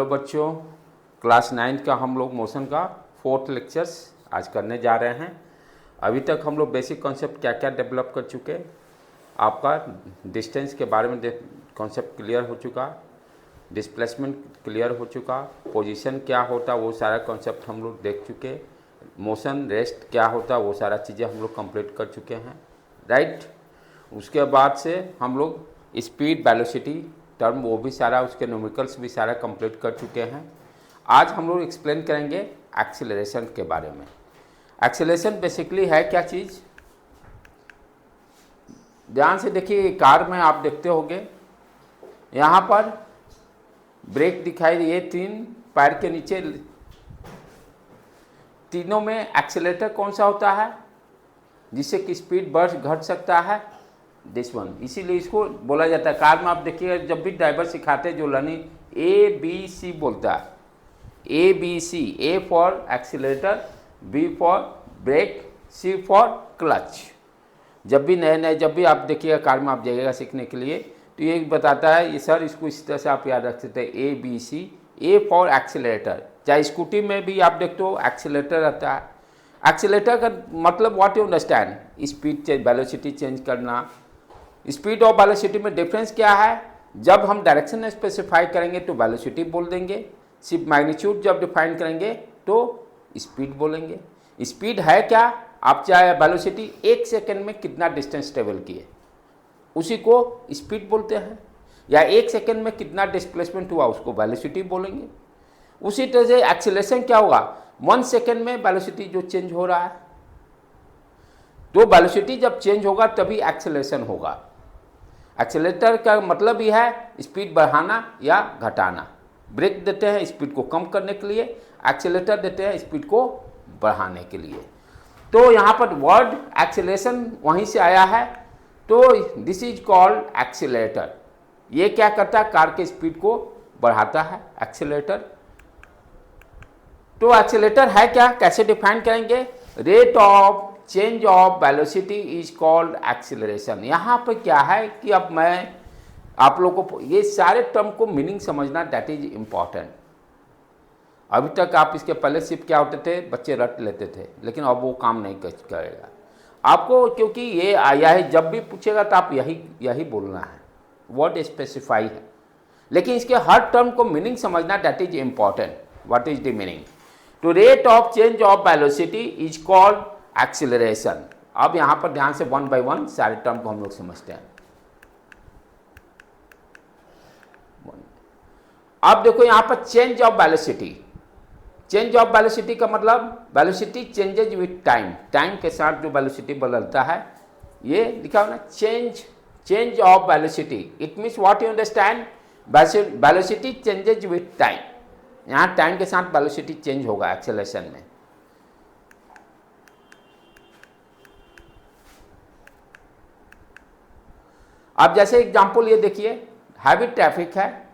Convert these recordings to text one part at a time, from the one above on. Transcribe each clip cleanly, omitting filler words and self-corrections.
Hello बच्चों, class 9 का हम लोग मोशन का 4th लेक्चर्स आज करने जा रहे हैं। अभी तक हम लोग बेसिक कॉन्सेप्ट क्या क्या डेवलप कर चुके। आपका डिस्टेंस के बारे में कॉन्सेप्ट क्लियर हो चुका, डिस्प्लेसमेंट क्लियर हो चुका, पोजीशन क्या होता वो सारा कॉन्सेप्ट हम लोग देख चुके, मोशन रेस्ट क्या होता वो सारा चीज़ें हम लोग कंप्लीट कर चुके हैं, राइट। उसके बाद से हम लोग स्पीड वेलोसिटी टर्म वो भी सारा, उसके न्यूमेरिकल्स भी सारा कंप्लीट कर चुके हैं। आज हम लोग एक्सप्लेन करेंगे एक्सेलरेशन के बारे में। एक्सेलरेशन बेसिकली है क्या चीज़, ध्यान से देखिए। कार में आप देखते होंगे यहाँ पर ब्रेक दिखाई दिए, 3 पैर के नीचे, तीनों में एक्सेलेरेटर कौन सा होता है जिससे कि स्पीड बढ़ घट सकता है, दिस वन। इसीलिए इसको बोला जाता है। कार में आप देखिएगा जब भी ड्राइवर सिखाते हैं जो लर्निंग ABC बोलता है, ABC, A for accelerator, B for brake, C for clutch. जब भी आप देखिएगा कार में आप जाइएगा सीखने के लिए तो ये बताता है, ये सर इसको इस तरह से आप याद रख सकते हैं, ABC, A फॉर एक्सीलरेटर। चाहे स्कूटी में भी आप देखते हो एक्सीलरेटर रहता है। एक्सीलरेटर का मतलब what you understand, speed change, velocity change करना। स्पीड और वेलोसिटी में डिफरेंस क्या है, जब हम डायरेक्शन स्पेसिफाई करेंगे तो वेलोसिटी बोल देंगे, सिर्फ मैग्नीट्यूड जब डिफाइन करेंगे तो स्पीड बोलेंगे। स्पीड है क्या, आप चाहे वेलोसिटी 1 सेकेंड में कितना डिस्टेंस ट्रेवल किए उसी को स्पीड बोलते हैं, या 1 सेकेंड में कितना डिस्प्लेसमेंट हुआ उसको वेलोसिटी बोलेंगे। उसी तरह से एक्सीलरेशन क्या होगा, 1 सेकेंड में वेलोसिटी जो चेंज हो रहा है, तो वेलोसिटी जब चेंज होगा तभी एक्सेलरेशन होगा। एक्सेलरेटर का मतलब ही है स्पीड बढ़ाना या घटाना। ब्रेक देते हैं स्पीड को कम करने के लिए, एक्सेलरेटर देते हैं स्पीड को बढ़ाने के लिए। तो यहाँ पर वर्ड एक्सेलरेशन वहीं से आया है, तो दिस इज कॉल्ड एक्सेलरेटर। ये क्या करता है, कार के स्पीड को बढ़ाता है एक्सेलरेटर। तो एक्सेलरेटर है क्या, कैसे डिफाइन करेंगे, rate of change of velocity is called acceleration. यहाँ पर क्या है कि अब मैं आप लोगों को ये सारे टर्म को मीनिंग समझना, दैट इज इम्पॉर्टेंट। अभी तक आप इसके पहले सिर्फ क्या होते थे, बच्चे रट लेते थे, लेकिन अब वो काम नहीं करेगा आपको, क्योंकि ये आया है। जब भी पूछेगा तो आप यही बोलना है, वर्ड स्पेसिफाई है, लेकिन इसके हर टर्म को मीनिंग समझना, that is important. What is the meaning, तो rate of change of velocity is called acceleration. अब यहां पर ध्यान से 1 बाय 1 सारे टर्म को हम लोग समझते हैं। अब देखो यहां पर change of velocity. Change of velocity का मतलब velocity changes with time, time के साथ जो वेलोसिटी बदलता है, ये लिखा हो ना, change of velocity. It means what you understand, velocity changes with time. यहां टाइम के साथ वेलोसिटी चेंज होगा एक्सेलरेशन में। अब जैसे एग्जांपल ये देखिए, हैवी ट्रैफिक है,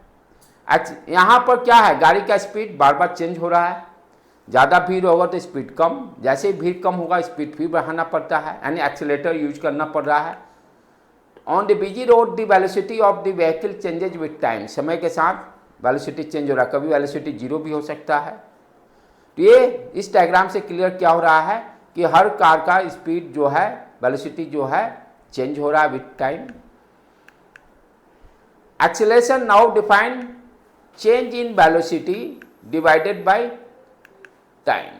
यहाँ पर क्या है, गाड़ी का स्पीड बार बार चेंज हो रहा है। ज़्यादा भीड़ होगा तो स्पीड कम, जैसे ही भीड़ कम होगा स्पीड फिर बढ़ाना पड़ता है, यानी एक्सीलरेटर यूज करना पड़ रहा है। On the busy road the velocity of the vehicle changes with time. समय के साथ वेलोसिटी चेंज हो रहा है, कभी वेलोसिटी 0 भी हो सकता है। तो ये इस डायग्राम से क्लियर क्या हो रहा है कि हर कार का स्पीड जो है, वेलोसिटी जो है, चेंज हो रहा है with time. Acceleration now define change in velocity divided by time।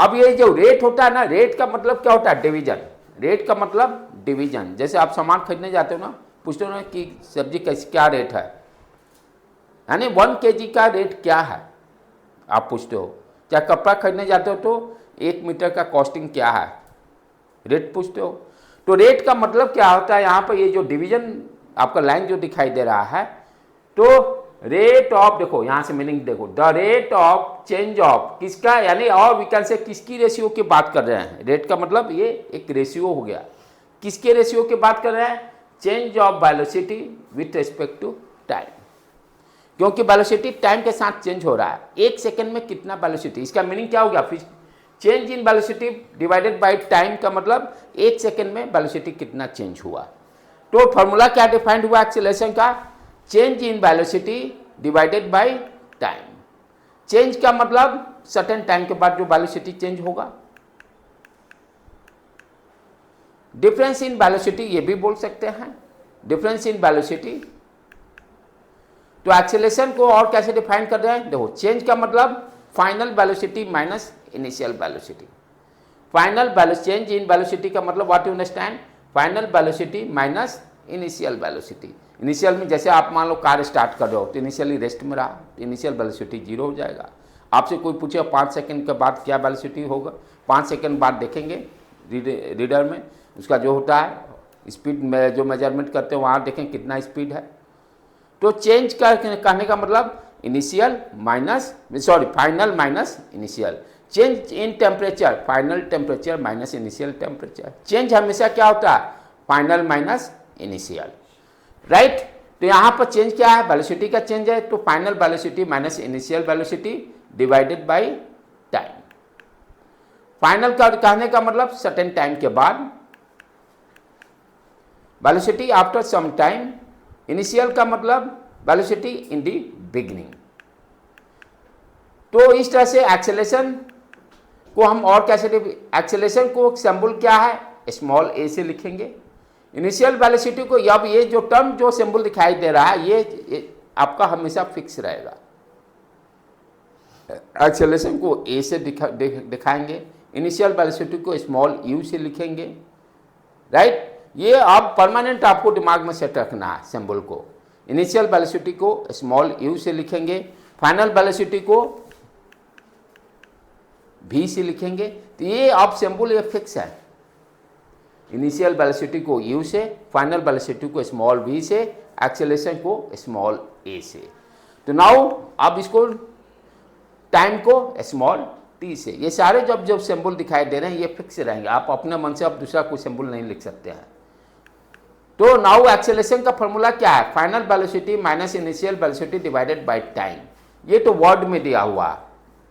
अब ये जो रेट होता है ना, रेट का मतलब क्या होता है, डिवीजन। रेट का मतलब डिवीजन। जैसे आप सामान खरीदने जाते हो ना, पूछते हो ना कि सब्जी कैसे क्या रेट है, यानी 1 kg का रेट क्या है आप पूछते हो। क्या कपड़ा खरीदने जाते हो तो 1 मीटर का कॉस्टिंग क्या है, रेट पूछते हो। तो रेट का मतलब क्या होता है, यहाँ पर ये जो डिवीजन आपका लाइन जो दिखाई दे रहा है, तो रेट ऑफ, देखो यहां से मीनिंग देखो, the rate of change of किसका, यानी और वी कैन से किसकी रेशियो की बात कर रहे हैं। रेट का मतलब ये एक रेशियो हो गया, किसके रेशियो की बात कर रहे हैं, change of velocity with respect to time. क्योंकि वेलोसिटी टाइम के साथ चेंज हो रहा है, 1 सेकेंड में कितना वेलोसिटी, इसका मीनिंग क्या हो गया, फिर change in velocity divided by time का मतलब 1 सेकेंड में वेलोसिटी कितना चेंज हुआ। तो फॉर्मूला क्या डिफाइंड हुआ एक्सेलरेशन का, change in velocity divided by time. Change का मतलब सर्टेन टाइम के बाद जो वेलोसिटी चेंज होगा। डिफरेंस इन वेलोसिटी ये भी बोल सकते हैं, डिफरेंस इन वेलोसिटी। तो एक्सेलरेशन को और कैसे डिफाइन कर रहे हैं, देखो चेंज का मतलब final velocity minus initial velocity. Final change in velocity का मतलब what you understand, final velocity minus initial velocity. Initial में जैसे आप मान लो कार स्टार्ट कर रहे हो तो इनिशियली रेस्ट में रहा तो इनिशियल वेलोसिटी 0 हो जाएगा। आपसे कोई पूछे 5 सेकंड के बाद क्या वेलोसिटी होगा, 5 सेकंड बाद देखेंगे रीडर में उसका जो होता है स्पीड में जो मेजरमेंट करते हैं वहाँ देखें कितना स्पीड है। तो चेंज का कहने का मतलब initial minus final minus initial. Change in temperature, final temperature minus initial temperature. Change हमेशा क्या होता है, फाइनल माइनस इनिशियल, राइट। तो यहाँ पर चेंज क्या है, वेलोसिटी का चेंज है, तो final velocity minus initial velocity divided by time. Final का कहने का मतलब सर्टेन टाइम के बाद, velocity after some time, initial का मतलब वेलोसिटी इन दी बिगिनिंग। तो इस तरह से एक्सेलरेशन को हम और कैसे, एक्सेलरेशन को सिंबल क्या है, स्मॉल ए से लिखेंगे। इनिशियल वेलोसिटी को, अब ये जो टर्म जो सिंबल दिखाई दे रहा है ये आपका हमेशा फिक्स रहेगा। एक्सेलरेशन को ए से दिखाएंगे, इनिशियल वेलोसिटी को स्मॉल यू से लिखेंगे, राइट। ये अब परमानेंट आपको दिमाग में सेट रखना है सिंबल को। इनिशियल वेलोसिटी को स्मॉल यू से लिखेंगे, फाइनल वेलोसिटी को v से लिखेंगे। तो ये अब सिंबल ये फिक्स है, इनिशियल वेलोसिटी को u से, फाइनल वेलोसिटी को स्मॉल v से, एक्सेलरेशन को स्मॉल a से। तो नाउ अब इसको टाइम को स्मॉल t से। ये सारे जब सिंबल दिखाई दे रहे हैं ये फिक्स रहेंगे, आप अपने मन से अब दूसरा कोई सिंबल नहीं लिख सकते हैं। तो नाउ एक्सेलरेशन का फॉर्मूला क्या है, final velocity minus initial velocity divided by time. ये तो वर्ड में दिया हुआ।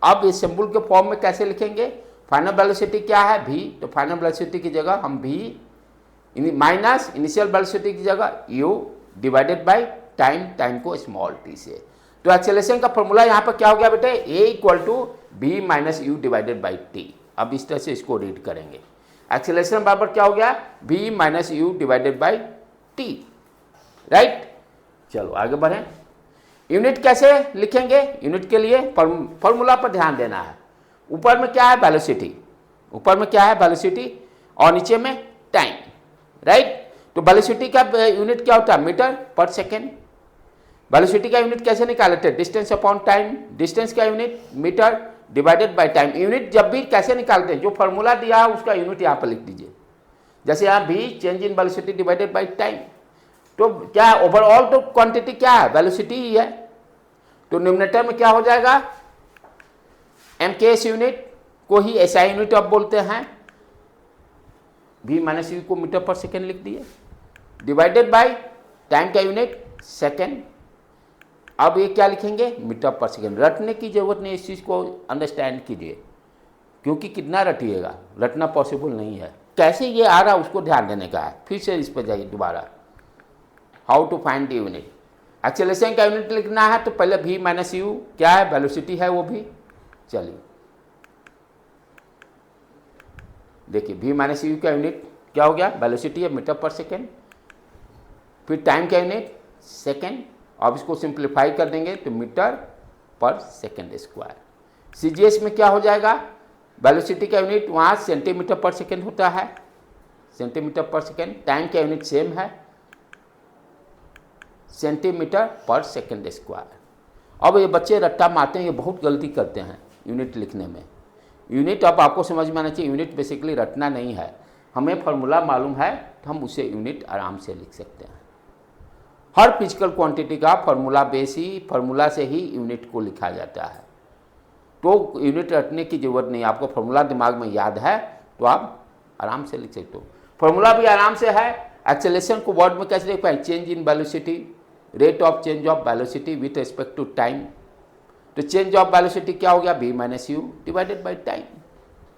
अब इस सिंबल के फॉर्म में कैसे लिखेंगे, फाइनल वेलोसिटी क्या है v, तो फाइनल वेलोसिटी की जगह हम v माइनस इनिशियल वेलोसिटी की जगह u divided by time, time को स्मॉल t से। तो एक्सेलरेशन का फॉर्मूला यहाँ पर क्या हो गया बेटे, a equal to v minus u divided by t। अब इस तरह से इसको रीड करेंगे, एक्सेलरेशन बराबर क्या हो गया, v minus u divided by t, right. चलो आगे बढ़ें। यूनिट कैसे लिखेंगे, यूनिट के लिए फॉर्मूला पर ध्यान देना है। ऊपर में क्या है वेलोसिटी, ऊपर में क्या है वेलोसिटी और नीचे में टाइम, राइट। तो वेलोसिटी का यूनिट क्या होता है, मीटर पर सेकेंड। वेलोसिटी का यूनिट कैसे निकालते हैं, डिस्टेंस अपॉन टाइम। डिस्टेंस का unit metre divided by time. Unit जब भी कैसे निकालते हैं, जो फॉर्मूला दिया है उसका यूनिट यहाँ पर लिख दीजिए। जैसे यहाँ भी change in velocity divided by time. तो क्या है, ओवरऑल तो क्वांटिटी क्या है, वेलोसिटी ही है। तो न्यूमरेटर में क्या हो जाएगा, एमकेएस यूनिट को ही एसआई यूनिट अब बोलते हैं, v माइनस यू को मीटर पर सेकेंड लिख दिए, डिवाइडेड बाय टाइम का यूनिट सेकेंड। अब ये क्या लिखेंगे, मीटर पर सेकेंड। रटने की जरूरत नहीं, इस चीज़ को अंडरस्टैंड कीजिए, क्योंकि कितना रटिएगा, रटना पॉसिबल नहीं है। कैसे ये आ रहा उसको ध्यान देने का है। फिर से इस पर जाइए दोबारा, how to find the unit. Acceleration का यूनिट लिखना है तो पहले v माइनस यू क्या है, वेलोसिटी है वो भी। चलिए देखिए, v माइनस यू का यूनिट क्या हो गया, वेलोसिटी है, मीटर पर सेकेंड। फिर टाइम का यूनिट सेकेंड। अब इसको सिंप्लीफाई कर देंगे तो मीटर पर सेकेंड स्क्वायर। सीजीएस में क्या हो जाएगा, वेलोसिटी का यूनिट वहाँ सेंटीमीटर पर सेकेंड होता है, सेंटीमीटर पर सेकेंड। टाइम का यूनिट सेम है, सेंटीमीटर पर सेकेंड स्क्वायर। अब ये बच्चे रट्टा मारते हैं, ये बहुत गलती करते हैं यूनिट लिखने में। यूनिट अब आपको समझ में आना चाहिए, यूनिट बेसिकली रटना नहीं है। हमें फार्मूला मालूम है तो हम उसे यूनिट आराम से लिख सकते हैं। हर फिजिकल क्वांटिटी का फार्मूला से ही यूनिट को लिखा जाता है। तो यूनिट रटने की जरूरत नहीं, आपको फार्मूला दिमाग में याद है तो आप आराम से लिख सकते हो। फार्मूला भी आराम से है। एक्सेलरेशन को वर्ड में कैसे लिख पाए, change in velocity, rate of change of velocity with respect to time. तो चेंज ऑफ वेलोसिटी क्या हो गया, v minus u divided by time.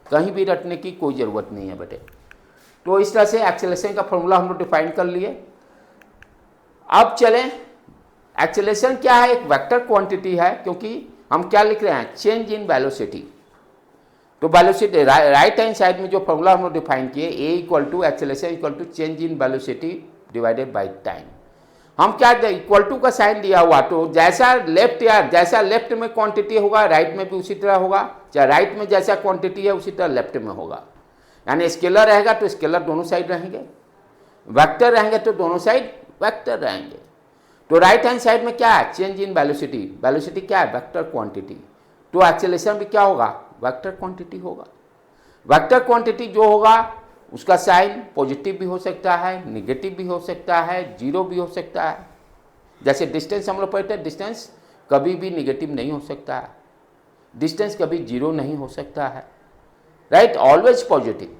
कहीं भी रटने की कोई ज़रूरत नहीं है बेटे। तो इस तरह से एक्सेलरेशन का फॉर्मूला हम लोग डिफाइन कर लिए। अब चलें, एक्सेलरेशन क्या है, एक वेक्टर क्वांटिटी है, क्योंकि हम क्या लिख रहे हैं, चेंज इन वेलोसिटी। तो वेलोसिटी राइट हैंड साइड में जो फॉर्मूला हम लोग डिफाइन किए, A equal to acceleration equal to change in velocity divided by time. हम क्या इक्वल टू का साइन दिया हुआ, तो जैसा लेफ्ट में क्वांटिटी होगा राइट में भी उसी तरह होगा, चाहे राइट में जैसा क्वांटिटी है उसी तरह लेफ्ट में होगा। यानी स्केलर रहेगा तो स्केलर दोनों साइड रहेंगे, वेक्टर रहेंगे तो दोनों साइड वेक्टर रहेंगे। तो राइट हैंड साइड में क्या है, चेंज इन वेलोसिटी। वेलोसिटी क्या है, वेक्टर क्वांटिटी। तो एक्सेलरेशन भी क्या होगा, वेक्टर क्वांटिटी होगा। वेक्टर क्वांटिटी जो होगा उसका साइन पॉजिटिव भी हो सकता है, निगेटिव भी हो सकता है, जीरो भी हो सकता है। जैसे डिस्टेंस हम लोग पढ़ते हैं, डिस्टेंस कभी भी निगेटिव नहीं हो सकता है, डिस्टेंस कभी जीरो नहीं हो सकता है, right, always positive.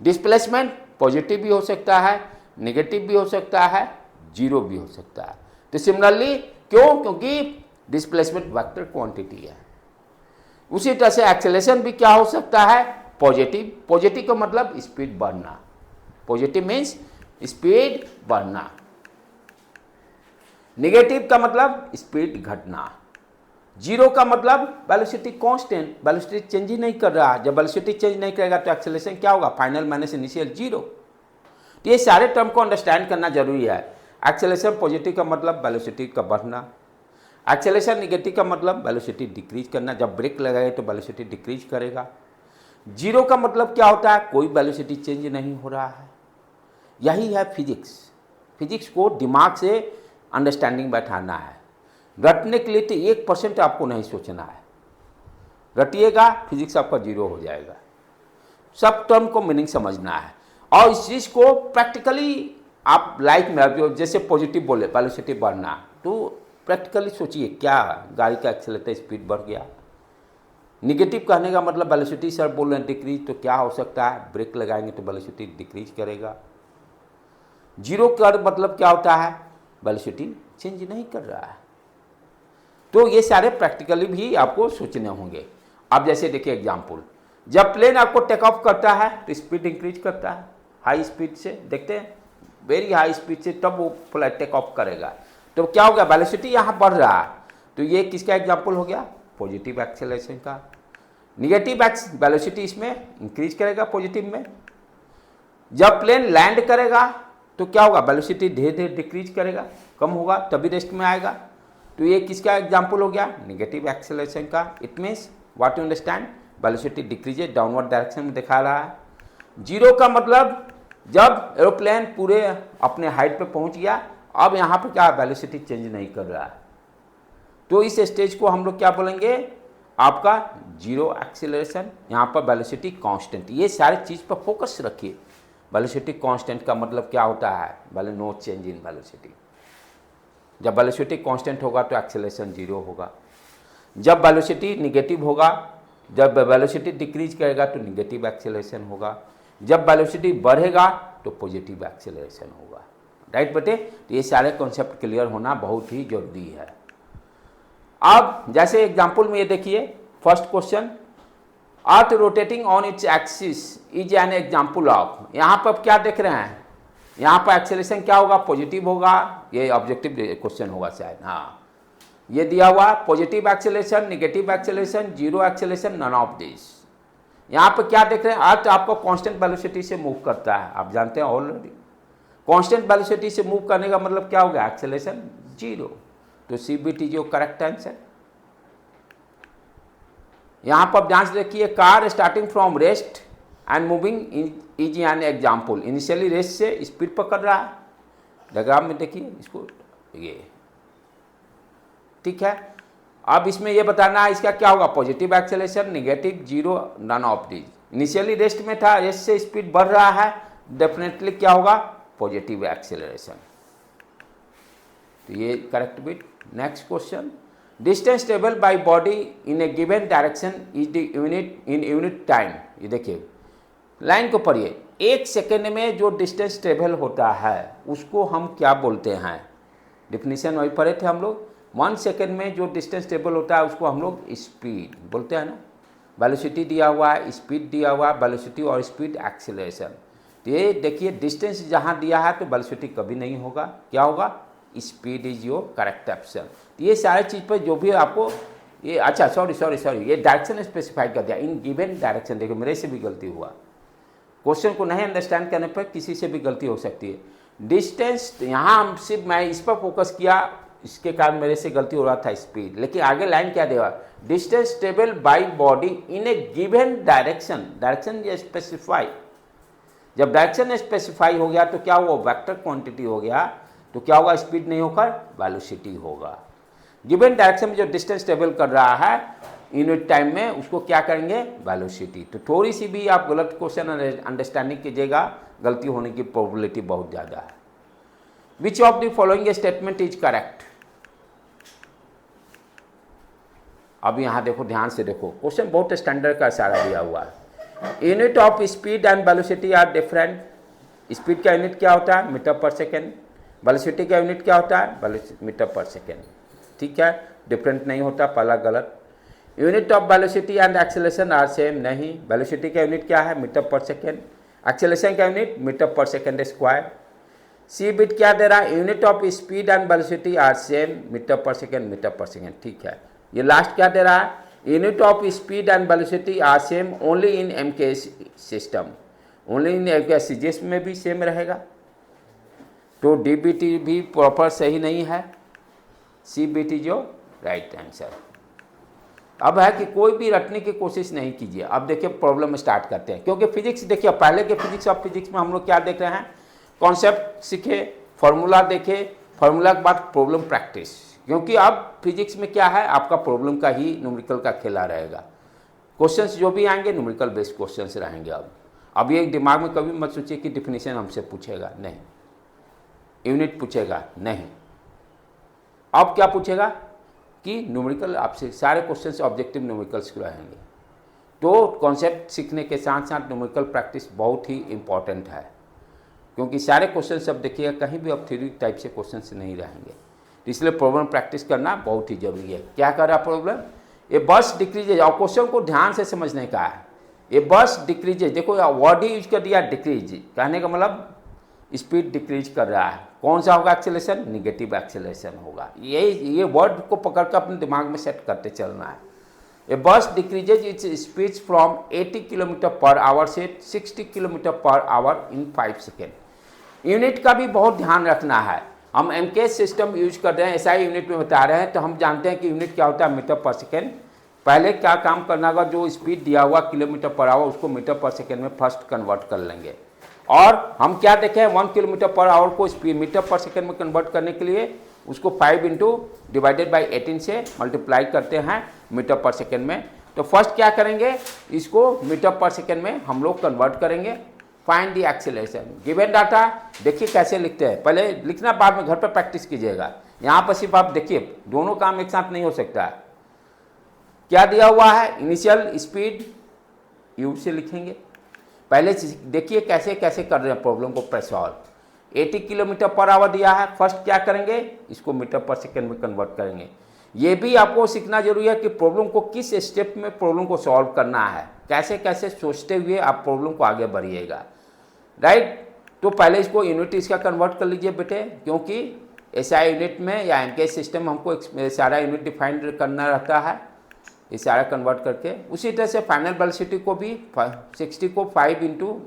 Displacement positive भी हो सकता है, निगेटिव भी हो सकता है, जीरो भी हो सकता है। तो सिमिलरली क्यों, क्योंकि डिस्प्लेसमेंट वेक्टर क्वांटिटी है। उसी तरह से एक्सेलरेशन भी क्या हो सकता है, पॉजिटिव। पॉजिटिव का मतलब स्पीड बढ़ना, पॉजिटिव मीन्स स्पीड बढ़ना। निगेटिव का मतलब स्पीड घटना। जीरो का मतलब वेलोसिटी कांस्टेंट, वेलोसिटी चेंज ही नहीं कर रहा। जब वेलोसिटी चेंज नहीं करेगा तो एक्सेलरेशन क्या होगा, फाइनल माइनस इनिशियल जीरो। तो ये सारे टर्म को अंडरस्टैंड करना जरूरी है। एक्सेलरेशन पॉजिटिव का मतलब वेलोसिटी का बढ़ना, एक्सेलरेशन निगेटिव का मतलब वेलोसिटी डिक्रीज करना, जब ब्रेक लगाए तो वेलोसिटी डिक्रीज करेगा। जीरो का मतलब क्या होता है, कोई वेलोसिटी चेंज नहीं हो रहा है। यही है फिजिक्स। फिजिक्स को दिमाग से अंडरस्टैंडिंग बैठाना है। रटने के लिए तो 1% आपको नहीं सोचना है, रटिएगा फिजिक्स आपका जीरो हो जाएगा। सब टर्म को मीनिंग समझना है और इस चीज़ को प्रैक्टिकली आप लाइफ में, जैसे पॉजिटिव बोले वेलोसिटी बढ़ना, तो प्रैक्टिकली सोचिए क्या गाड़ी का एक्सेलरेटर स्पीड बढ़ गया। निगेटिव कहने का मतलब वेलोसिटी सर बोल रहे हैं डिक्रीज, तो क्या हो सकता है, ब्रेक लगाएंगे तो वेलोसिटी डिक्रीज करेगा। जीरो का मतलब क्या होता है, वेलोसिटी चेंज नहीं कर रहा है। तो ये सारे प्रैक्टिकली भी आपको सोचने होंगे। अब जैसे देखिए एग्जाम्पल, जब प्लेन आपको टेक ऑफ करता है तो स्पीड इंक्रीज करता है हाई स्पीड से, देखते हैं वेरी हाई स्पीड से, तब वो फ्लाइट टेक ऑफ करेगा। तो क्या हो गया, वेलोसिटी यहाँ बढ़ रहा है। तो ये किसका एग्जाम्पल हो गया, पॉजिटिव एक्सेलरेशन का। निगेटिव वेलोसिटी इसमें इंक्रीज करेगा पॉजिटिव में। जब प्लेन लैंड करेगा तो क्या होगा, वेलोसिटी धीरे धीरे डिक्रीज करेगा, कम होगा, तभी रेस्ट में आएगा। तो ये किसका एग्जाम्पल हो गया, निगेटिव एक्सेलरेशन का। It means what you understand, velocity decreases downward direction में दिखा रहा है। जीरो का मतलब जब एरोप्लेन पूरे अपने हाइट पे पहुंच गया, अब यहाँ पे क्या वेलोसिटी चेंज नहीं कर रहा है, तो इस स्टेज को हम लोग क्या बोलेंगे, आपका जीरो एक्सेलरेशन। यहाँ पर वेलोसिटी कांस्टेंट। ये सारी चीज़ पर फोकस रखिए। वेलोसिटी कांस्टेंट का मतलब क्या होता है, नो चेंज इन वेलोसिटी। जब वेलोसिटी कांस्टेंट होगा तो एक्सेलरेशन जीरो होगा। जब वेलोसिटी निगेटिव होगा, जब वेलोसिटी डिक्रीज करेगा तो निगेटिव एक्सेलरेशन होगा। जब वेलोसिटी बढ़ेगा तो पॉजिटिव एक्सेलरेशन होगा। राइट बेटे, तो ये सारे कॉन्सेप्ट क्लियर होना बहुत ही जरूरी है। अब जैसे एग्जांपल में ये देखिए, first question, earth rotating on its axis is an example of. यहाँ पर क्या देख रहे हैं, यहाँ पर एक्सेलरेशन क्या होगा, पॉजिटिव होगा। ये ऑब्जेक्टिव क्वेश्चन होगा शायद, हाँ ये दिया हुआ positive acceleration, negative acceleration, zero acceleration, none of this. यहाँ पर क्या देख रहे हैं, अर्थ आपको कांस्टेंट वेलोसिटी से मूव करता है, आप जानते हैं ऑलरेडी। कांस्टेंट वेलोसिटी से मूव करने का मतलब क्या हो गया, एक्सेलरेशन जीरो। तो CBT जो करेक्ट आंसर। यहाँ पर ध्यान से देखिए, car starting from rest and moving is an example. Initially rest से स्पीड पकड़ रहा है, डायग्राम में देखिए इसको, ये ठीक है। अब इसमें ये बताना है इसका क्या होगा, positive acceleration, negative, zero, none of these. Initially rest में था, रेस्ट से स्पीड बढ़ रहा है, डेफिनेटली क्या होगा, पॉजिटिव एक्सेलरेशन। तो ये correct bit. Next question, distance travel by body in A given direction is the unit in unit time. ये देखिए लाइन को पढ़िए, एक सेकेंड में जो डिस्टेंस ट्रेवल होता है उसको हम क्या बोलते हैं, डिफिनीशन वही पढ़े थे हम लोग। 1 सेकेंड में जो डिस्टेंस ट्रेवल होता है उसको हम लोग स्पीड बोलते हैं ना। वेलोसिटी दिया हुआ है, स्पीड दिया हुआ है, वेलोसिटी और स्पीड एक्सेलरेशन। तो ये देखिए डिस्टेंस जहाँ दिया है तो वेलोसिटी कभी नहीं होगा, क्या होगा, speed is your correct option. तो ये सारी चीज़ पर जो भी आपको ये अच्छा सॉरी ये डायरेक्शन स्पेसिफाई कर दिया, इन गिवन डायरेक्शन। देखो मेरे से भी गलती हुआ, क्वेश्चन को नहीं अंडरस्टैंड करने पर किसी से भी गलती हो सकती है। डिस्टेंस यहाँ हम सिर्फ मैं इस पर फोकस किया, इसके कारण मेरे से गलती हो रहा था स्पीड, लेकिन आगे लाइन क्या देगा, distance travel by body in A given direction. Direction ये स्पेसिफाई, जब डायरेक्शन स्पेसिफाई हो गया तो क्या हुआ, वेक्टर क्वांटिटी हो गया, तो क्या होगा, स्पीड नहीं होकर वेलोसिटी होगा। गिवन डायरेक्शन में जो डिस्टेंस ट्रेवल कर रहा है यूनिट टाइम में, उसको क्या करेंगे, वेलोसिटी। तो थोड़ी सी भी आप गलत क्वेश्चन अंडरस्टैंडिंग कीजिएगा, गलती होने की प्रोबेबिलिटी बहुत ज़्यादा है। Which of the following statement is correct. अब यहाँ देखो, ध्यान से देखो, क्वेश्चन बहुत स्टैंडर्ड का इशारा दिया हुआ है। Unit of speed and velocity are different. Speed का यूनिट क्या होता है, मीटर पर सेकेंड। वेलोसिटी का यूनिट क्या होता है, मीटर पर सेकेंड। ठीक है, डिफरेंट नहीं होता, पहला गलत। Unit of velocity and acceleration are same, नहीं। वेलोसिटी का यूनिट क्या है, मीटर पर सेकेंड। एक्सेलरेशन का यूनिट मीटर पर सेकेंड स्क्वायर। सी बिट क्या दे रहा है, unit of speed and velocity are same, metre पर सेकेंड। ठीक है, ये लास्ट क्या दे रहा है, unit of speed and velocity are same only in MK system. Only in MK CGS में भी सेम रहेगा, तो डीबीटी भी प्रॉपर सही नहीं है, सीबीटी जो राइट आंसर। अब है कि कोई भी रटने की कोशिश नहीं कीजिए। अब देखिए प्रॉब्लम स्टार्ट करते हैं, क्योंकि फिजिक्स देखिए, पहले के फिजिक्स और फिजिक्स में हम लोग क्या देख रहे हैं, कॉन्सेप्ट सीखे, फार्मूला देखे, फार्मूला के बाद प्रॉब्लम प्रैक्टिस। क्योंकि अब फिजिक्स में क्या है, आपका प्रॉब्लम का ही न्यूमेरिकल का खेला रहेगा। क्वेश्चंस जो भी आएंगे न्यूमेरिकल बेस्ड क्वेश्चंस रहेंगे। अब ये दिमाग में कभी मत सोचिए कि डिफिनीशन हमसे पूछेगा, नहीं। यूनिट पूछेगा, नहीं। अब क्या पूछेगा कि न्यूमेरिकल, आपसे सारे क्वेश्चंस ऑब्जेक्टिव न्यूमेरिकल्स रहेंगे। तो कॉन्सेप्ट सीखने के साथ साथ न्यूमेरिकल प्रैक्टिस बहुत ही इंपॉर्टेंट है, क्योंकि सारे क्वेश्चन अब देखिएगा कहीं भी अब थ्योरी टाइप से क्वेश्चन नहीं रहेंगे। इसलिए प्रॉब्लम प्रैक्टिस करना बहुत ही जरूरी है। क्या कर रहा प्रॉब्लम, ये बस डिक्रीजेज, और क्वेश्चन को ध्यान से समझने का है। ये बस डिक्रीजेज, देखो वर्ड ही यूज कर दिया डिक्रीज, कहने का मतलब स्पीड डिक्रीज कर रहा है। कौन सा होगा एक्सेलरेशन, निगेटिव एक्सेलरेशन होगा। ये वर्ड को पकड़ कर अपने दिमाग में सेट करते चलना है। ए बस decreases its speed from 80 kilometre per our से 60 किलोमीटर पर आवर इन 5 सेकेंड। यूनिट का भी बहुत ध्यान रखना है। हम एमके सिस्टम यूज कर रहे हैं, एसआई यूनिट में बता रहे हैं, तो हम जानते हैं कि यूनिट क्या होता है, मीटर पर सेकेंड। पहले क्या काम करना होगा, जो स्पीड दिया हुआ किलोमीटर पर आवर, उसको मीटर पर सेकेंड में फर्स्ट कन्वर्ट कर लेंगे। और हम क्या देखें, 1 किलोमीटर पर आवर को स्पीड मीटर पर सेकेंड में कन्वर्ट करने के लिए उसको 5 इंटू डिवाइडेड बाई 18 से मल्टीप्लाई करते हैं मीटर पर सेकेंड में। तो फर्स्ट क्या करेंगे, इसको मीटर पर सेकेंड में हम लोग कन्वर्ट करेंगे। Find the acceleration given data. देखिए कैसे लिखते हैं, पहले लिखना, बाद में घर पर प्रैक्टिस कीजिएगा। यहाँ पर सिर्फ आप देखिए, दोनों काम एक साथ नहीं हो सकता है। क्या दिया हुआ है, इनिशियल स्पीड यू से लिखेंगे। पहले देखिए कैसे कैसे कर रहे हैं प्रॉब्लम को सॉल्व। 80 किलोमीटर पर आवर दिया है, फर्स्ट क्या करेंगे, इसको मीटर पर सेकेंड में कन्वर्ट करेंगे। ये भी आपको सीखना जरूरी है कि प्रॉब्लम को किस स्टेप में प्रॉब्लम को सॉल्व करना है, कैसे कैसे सोचते हुए आप प्रॉब्लम को आगे बढ़िएगा, राइट। तो पहले इसको यूनिट इसका कन्वर्ट कर लीजिए बेटे, क्योंकि एसआई यूनिट में या एमके सिस्टम हमको सारा यूनिट डिफाइन करना रहता है, ये सारा कन्वर्ट करके। उसी तरह से फाइनल वेलोसिटी को भी 60 को 5 इंटू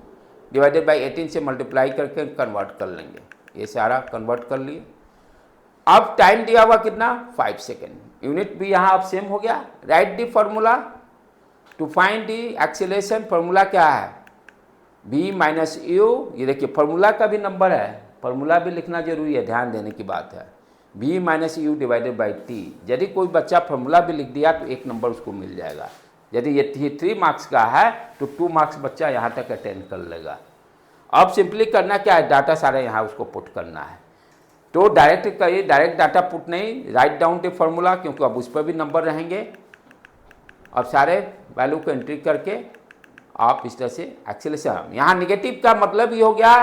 डिवाइडेड बाई 18 से मल्टीप्लाई करके कन्वर्ट कर लेंगे। ये सारा कन्वर्ट कर लिए। अब टाइम दिया हुआ कितना, 5 सेकेंड। यूनिट भी यहाँ अब सेम हो गया। Write the formula to find the acceleration. Formula क्या है, v माइनस यू। ये देखिए फॉर्मूला का भी नंबर है, फॉर्मूला भी लिखना जरूरी है, ध्यान देने की बात है। v minus u divided by T. यदि कोई बच्चा फॉर्मूला भी लिख दिया तो 1 नंबर उसको मिल जाएगा। यदि ये 3 मार्क्स का है तो 2 मार्क्स बच्चा यहाँ तक अटेंड कर लेगा। अब सिंपली करना क्या है, डाटा सारा यहाँ उसको पुट करना है। तो डायरेक्ट करिए, डायरेक्ट डाटा पुट नहीं, राइट डाउन द फॉर्मूला, क्योंकि अब उस पर भी नंबर रहेंगे। अब सारे वैल्यू को एंट्री करके आप इस तरह से एक्सेलरेशन, यहाँ निगेटिव का मतलब ही हो गया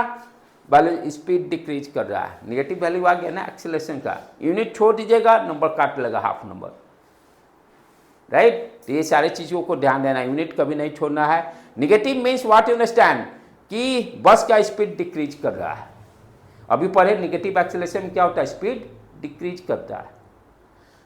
वैल्यू स्पीड डिक्रीज कर रहा है, निगेटिव वैल्यू आ गया ना एक्सेलरेशन का। यूनिट छोड़ दीजिएगा, नंबर काट लेगा हाफ नंबर, राइट। तो ये सारी चीज़ों को ध्यान देना, यूनिट कभी नहीं छोड़ना है। Negative means what you understand, कि बस का स्पीड डिक्रीज कर रहा है। अभी पढ़े निगेटिव एक्सेलरेशन में क्या होता है, स्पीड डिक्रीज करता है।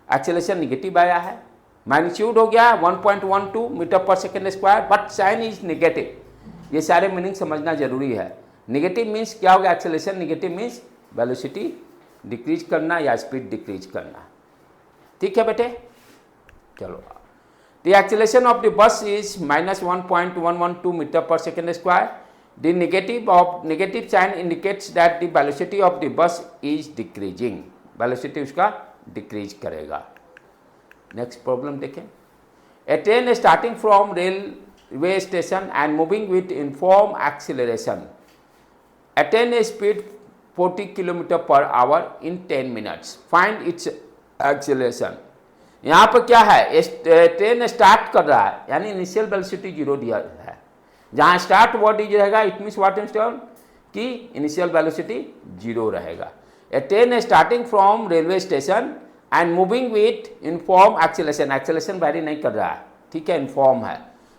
एक्सेलरेशन निगेटिव आया है, मैग्नीट्यूड हो गया 1.12 मीटर पर second square, but sign is negative. ये सारे मीनिंग समझना जरूरी है। नेगेटिव मीन्स क्या होगा, acceleration. Negative means velocity decrease करना या स्पीड डिक्रीज करना। ठीक है बेटे, चलो। The acceleration of the bus is -1.112 metre पर second square. The negative sign indicates that the velocity of the bus is decreasing. Velocity उसका डिक्रीज करेगा। नेक्स्ट प्रॉब्लम देखें। A train starting from railway station and moving with uniform acceleration attain a speed 40 kilometre per hour in 10 minutes. Find its acceleration. यहाँ पर क्या है, train start कर रहा है, यानी इनिशियल वेलोसिटी 0 दिया है। जहाँ स्टार्ट वर्ड रहेगा, इट मीन्स व्हाट इंस्टॉल कि इनिशियल वेलोसिटी 0 रहेगा। A train starting from railway station and moving with uniform acceleration. Acceleration vary नहीं कर रहा है, ठीक है, यूनिफॉर्म है,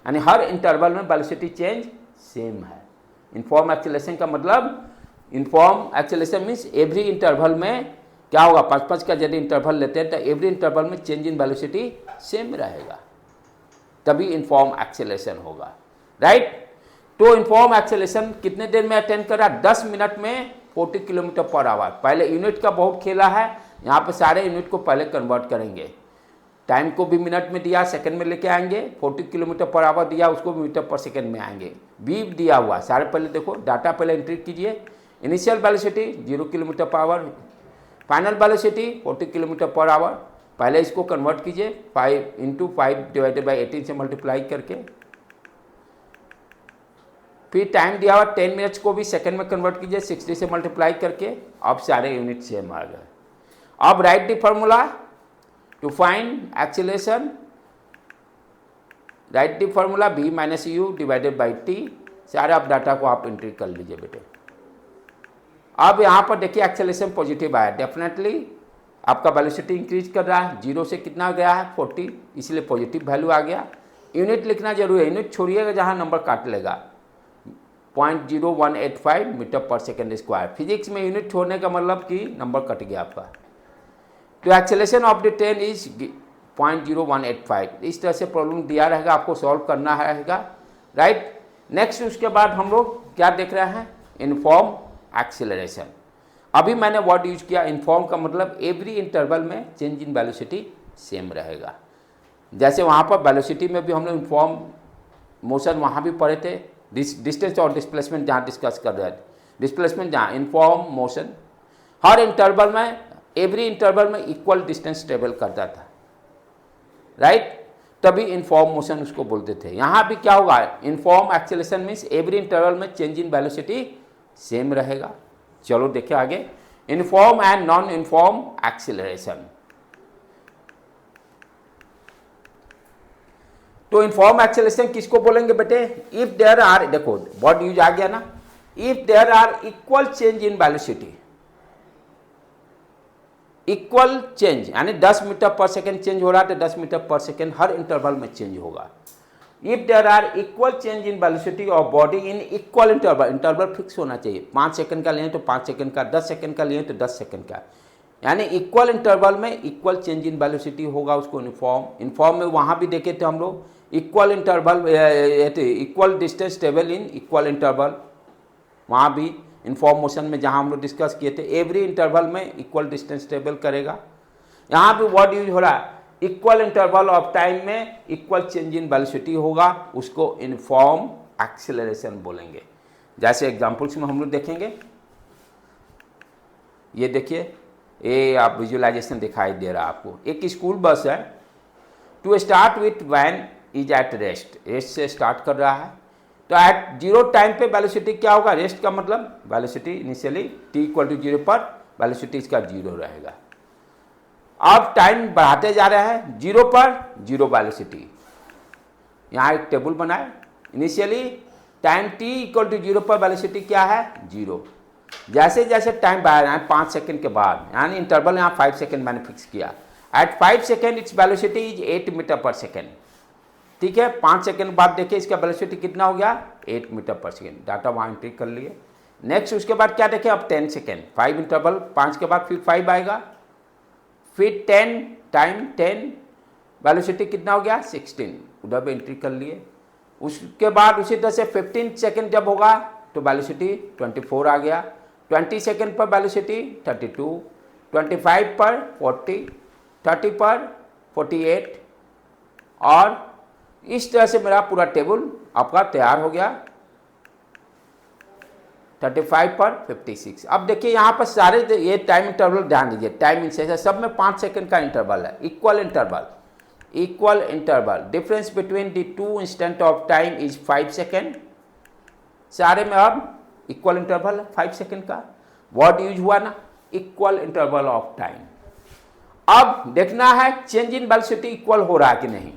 यानी हर इंटरवल में वेलोसिटी चेंज सेम है। यूनिफॉर्म एक्सीलरेशन का मतलब, uniform acceleration means every interval में क्या होगा, 5-5 का यदि इंटरवल लेते हैं तो एवरी इंटरवल में चेंज इन वेलोसिटी सेम रहेगा, तभी यूनिफॉर्म एक्सीलरेशन होगा, राइट। तो यूनिफॉर्म एक्सीलरेशन कितने देर में अटेंड कर रहा है, 10 मिनट में 40 किलोमीटर पर आवर। पहले यूनिट का बहुत खेला है, यहाँ पे सारे यूनिट को पहले कन्वर्ट करेंगे। टाइम को भी मिनट में दिया, सेकंड में लेके आएंगे। 40 किलोमीटर पर आवर दिया, उसको भी मीटर पर सेकंड में आएंगे। बी दिया हुआ सारे पहले देखो, डाटा पहले एंट्री कीजिए। Initial velocity 0 kilometre per our, final velocity 40 kilometre per our. पहले इसको कन्वर्ट कीजिए 5 × 5 डिवाइडेड बाई 18 से मल्टीप्लाई करके। फिर टाइम दिया हुआ 10 मिनट्स को भी सेकंड में कन्वर्ट कीजिए 60 से मल्टीप्लाई करके। अब सारे यूनिट सेम आ गए। अब write the formula to find acceleration. Write the formula v - u divided by t। सारे आप डाटा को आप एंट्री कर लीजिए बेटे। अब यहाँ पर देखिए एक्सेलरेशन पॉजिटिव आया, डेफिनेटली आपका वेलोसिटी इंक्रीज कर रहा है। 0 से कितना गया है 40, इसलिए पॉजिटिव वैल्यू आ गया। यूनिट लिखना जरूरी है, यूनिट छोड़िएगा जहाँ नंबर काट लेगा। 0.0185 मीटर पर सेकेंड स्क्वायर। फिजिक्स में यूनिट छोड़ने का मतलब कि नंबर कट गया आपका। तो acceleration of the train is 0.0185। इस तरह से प्रॉब्लम दिया रहेगा, आपको सॉल्व करना रहेगा, राइट। नेक्स्ट उसके बाद हम लोग क्या देख रहे हैं, यूनिफॉर्म एक्सीलरेशन। अभी मैंने वर्ड यूज किया यूनिफॉर्म का मतलब एवरी इंटरवल में चेंज इन वेलोसिटी सेम रहेगा। जैसे वहाँ पर वेलोसिटी में भी हम लोग यूनिफॉर्म मोशन वहाँ भी पढ़े थे, डिस्टेंस और डिस्प्लेसमेंट जहाँ डिस्कस कर रहे थे। डिस्प्लेसमेंट जहाँ यूनिफॉर्म मोशन हर इंटरवल में, एवरी इंटरवल में इक्वल डिस्टेंस ट्रेवल करता था, राइट, तभी यूनिफॉर्म मोशन उसको बोलते थे। यहाँ भी क्या होगा, uniform acceleration means every interval में चेंज इन वेलोसिटी सेम रहेगा। चलो देखिए आगे, uniform and non uniform acceleration. तो यूनिफॉर्म एक्सीलरेशन किसको बोलेंगे बेटे, इफ देयर आर, देखो वर्ड यूज आ गया ना, if there are equal change in velocity. Equal change यानी 10 मीटर पर सेकेंड चेंज हो रहा है तो 10 मीटर पर सेकेंड हर इंटरवल में चेंज होगा। If there are equal change in velocity of body in equal interval, interval fix होना चाहिए, 5 सेकंड का लिए तो 5 सेकंड का, 10 सेकंड का लिए तो 10 सेकंड का, यानी इक्वल इंटरवल में इक्वल चेंज इन वेलोसिटी होगा, उसको यूनिफॉर्म में वहाँ भी देखे थे हम लोग, equal interval equal distance travel in equal interval, वहाँ भी यूनिफॉर्म मोशन में जहाँ हम लोग डिस्कस किए थे एवरी इंटरवल में इक्वल डिस्टेंस ट्रेवल करेगा। यहाँ भी वर्ड यूज हो रहा है इक्वल इंटरवल ऑफ टाइम में इक्वल चेंज इन वेलोसिटी होगा, उसको यूनिफॉर्म एक्सीलरेशन बोलेंगे। जैसे एग्जांपल्स में हम लोग देखेंगे, ये देखिए, ये आप विजुअलाइजेशन दिखाई दे रहा है आपको। एक स्कूल बस है, to start with van is at rest, rest से स्टार्ट कर रहा है, तो एट 0 टाइम पे वेलोसिटी क्या होगा, रेस्ट का मतलब वेलोसिटी इनिशियली t = 0 पर वेलोसिटी इसका 0 रहेगा। अब टाइम बढ़ाते जा रहे हैं 0 पर 0 वेलोसिटी, यहाँ एक टेबल बनाए, इनिशियली टाइम t = 0 पर वेलोसिटी क्या है 0। जैसे जैसे टाइम बढ़ा रहे हैं 5 सेकंड के बाद, यानी इंटरवल यहाँ 5 सेकंड मैंने फिक्स किया, at 5 second its velocity is 8 metre पर सेकंड, ठीक है। 5 सेकंड बाद देखिए इसका वेलोसिटी कितना हो गया 8 मीटर पर सेकंड, डाटा वहाँ एंट्री कर लिए। नेक्स्ट उसके बाद क्या देखें, अब 10 सेकंड, 5 इंटरवल, 5 के बाद फिर 5 आएगा, फिर 10 टाइम 10 वेलोसिटी कितना हो गया 16, उधर भी एंट्री कर लिए। उसके बाद उसी तरह से 15 सेकेंड जब होगा तो वेलोसिटी 24 आ गया, 20 सेकेंड पर वेलोसिटी 32, 25 पर 40, 30 पर 48, और इस तरह से मेरा पूरा टेबल आपका तैयार हो गया। 35 पर 56। अब देखिए यहाँ पर सारे ये टाइम इंटरवल ध्यान दीजिए, टाइम इंसेशन सब में 5 सेकंड का इंटरवल है, equal interval. Difference between the two instant of time is 5 second. सारे में अब इक्वल इंटरवल है 5 सेकेंड का। वर्ड यूज हुआ ना, इक्वल इंटरवल ऑफ टाइम। अब देखना है चेंज इन वेलोसिटी इक्वल हो रहा है कि नहीं।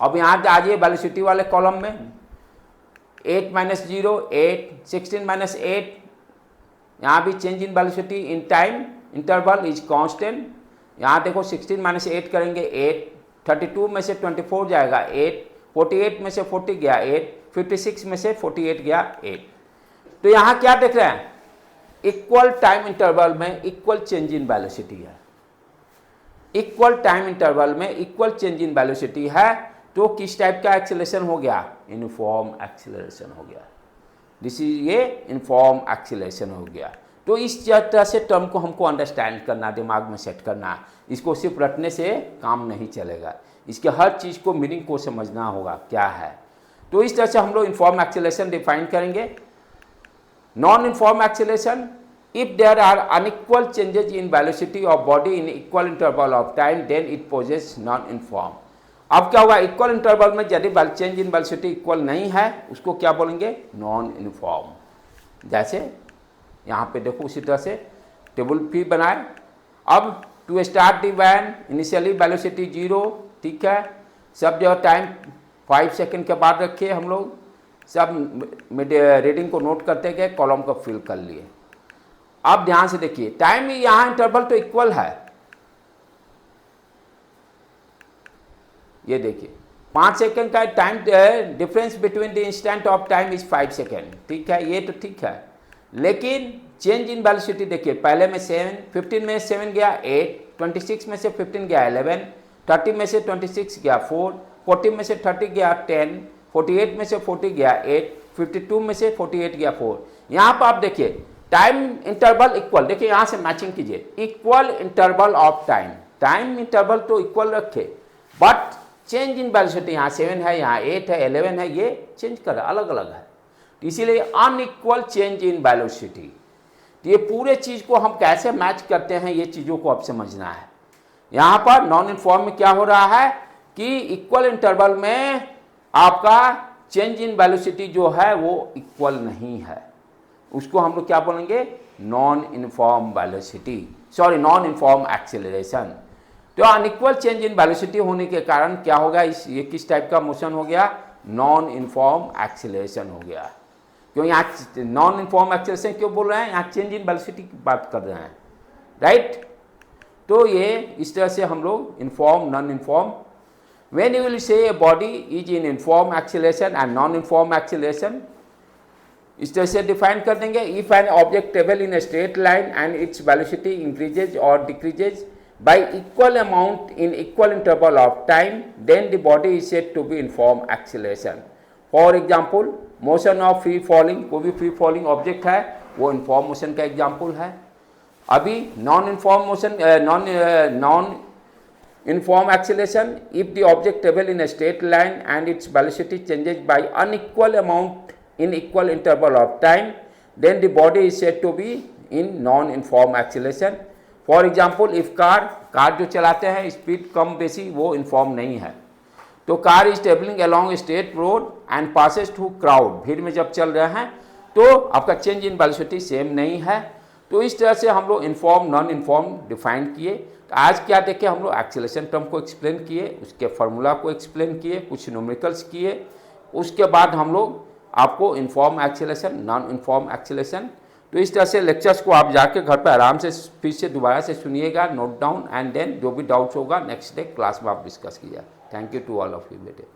अब यहाँ आ जाइए वेलोसिटी वाले कॉलम में, 8 - 0 8, 16 - 8, यहाँ भी change in velocity in time interval is constant. यहाँ देखो 16 - 8 करेंगे 8, 32 में से 24 जाएगा 8, 48 में से 40 गया 8, 56 में से 48 गया 8। तो यहाँ क्या देख रहे हैं, इक्वल टाइम इंटरवल में इक्वल चेंज इन वेलोसिटी है। इक्वल टाइम इंटरवल में इक्वल चेंज इन वेलोसिटी है, तो किस टाइप का एक्सेलरेशन हो गया, यूनिफॉर्म एक्सेलरेशन हो गया। दिस इज ये यूनिफॉर्म एक्सेलरेशन हो गया। तो इस तरह से टर्म को हमको अंडरस्टैंड करना, दिमाग में सेट करना। इसको सिर्फ रटने से काम नहीं चलेगा, इसके हर चीज़ को मीनिंग को समझना होगा क्या है। तो इस तरह से हम लोग यूनिफॉर्म एक्सेलरेशन डिफाइन करेंगे। Non uniform acceleration, if there are unequal changes in velocity of body in equal interval of time, then it poses non-uniform। अब क्या होगा, इक्वल इंटरवल में यदि चेंज इन वेलोसिटी इक्वल नहीं है उसको क्या बोलेंगे, नॉन यूनिफॉर्म। जैसे यहाँ पे देखो उसी तरह से टेबल भी बनाए। अब to start the van initially velocity 0, ठीक है, सब जगह टाइम 5 सेकेंड के बाद रखिए। हम लोग सब रीडिंग को नोट करते गए, कॉलम को फिल कर लिए। अब ध्यान से देखिए, टाइम यहाँ इंटरवल तो इक्वल है, ये देखिए 5 सेकेंड का time difference between the instant of time is 5 second, ठीक है, ये तो ठीक है। लेकिन चेंज इन वेलोसिटी देखिए, पहले में 7, 15 में 7 गया 8, 26 में से 15 गया 11, 30 में से 26 गया 4, 40 में से 30 गया 10, 48 में से 40 गया 8, 52 में से 48 गया 4। यहाँ पर आप देखिए टाइम इंटरवल इक्वल, देखिए यहाँ से मैचिंग कीजिए, equal interval of time. Time interval तो इक्वल रखे, बट चेंज इन वेलोसिटी यहाँ 7 है, यहाँ 8 है, 11 है, ये चेंज कर रहा है, अलग अलग है। तो इसीलिए अनइक्वल चेंज इन वेलोसिटी। तो ये पूरे चीज़ को हम कैसे मैच करते हैं, ये चीज़ों को अब समझना है। यहाँ पर नॉन यूनिफॉर्म में क्या हो रहा है कि इक्वल इंटरवल में आपका चेंज इन वेलोसिटी जो है वो इक्वल नहीं है, उसको हम लोग क्या बोलेंगे, non uniform velocity, sorry non uniform acceleration. तो अनइक्वल चेंज इन वेलोसिटी होने के कारण क्या होगा, ये किस टाइप का मोशन हो गया, नॉन यूनिफॉर्म एक्सेलरेशन हो गया। क्यों यहाँ नॉन यूनिफॉर्म एक्सेलरेशन क्यों बोल रहे हैं, यहाँ चेंज इन वेलोसिटी की बात कर रहे हैं, राइट। तो ये इस तरह से हम लोग inform non inform, when you will say a body is in inform acceleration and non inform acceleration, इस तरह से डिफाइन कर देंगे। If an object travel in a straight line and its velocity increases और decreases by equal amount in equal interval of time, then the body is said to be uniform acceleration। For example, motion of free falling, कोई भी free falling object है वो uniform motion का example है। अभी non uniform motion, non uniform acceleration, if the object travel in a straight line and its velocity changes by unequal amount in equal interval of time, then the body is said to be in non uniform acceleration। For example if car जो चलाते हैं speed कम बेसी वो inform नहीं है, तो car is travelling along straight road and passes through crowd, भीड़ में जब चल रहे हैं तो आपका चेंज इन वेलोसिटी सेम नहीं है। तो इस तरह से हम लोग इन्फॉर्म नॉन इन्फॉर्म डिफाइन किए। तो आज क्या देखे, हम लोग एक्सेलरेशन टर्म को एक्सप्लेन किए, उसके फार्मूला को एक्सप्लेन किए, कुछ न्यूमेरिकल्स किए, उसके बाद हम लोग आपको inform acceleration non inform acceleration. तो इस तरह से लेक्चर्स को आप जाके घर पर आराम से फिर से दोबारा से सुनिएगा, नोट डाउन, एंड देन जो भी डाउट्स होगा नेक्स्ट डे क्लास में आप डिस्कस कीजिएगा। Thank you to all of you बेटे।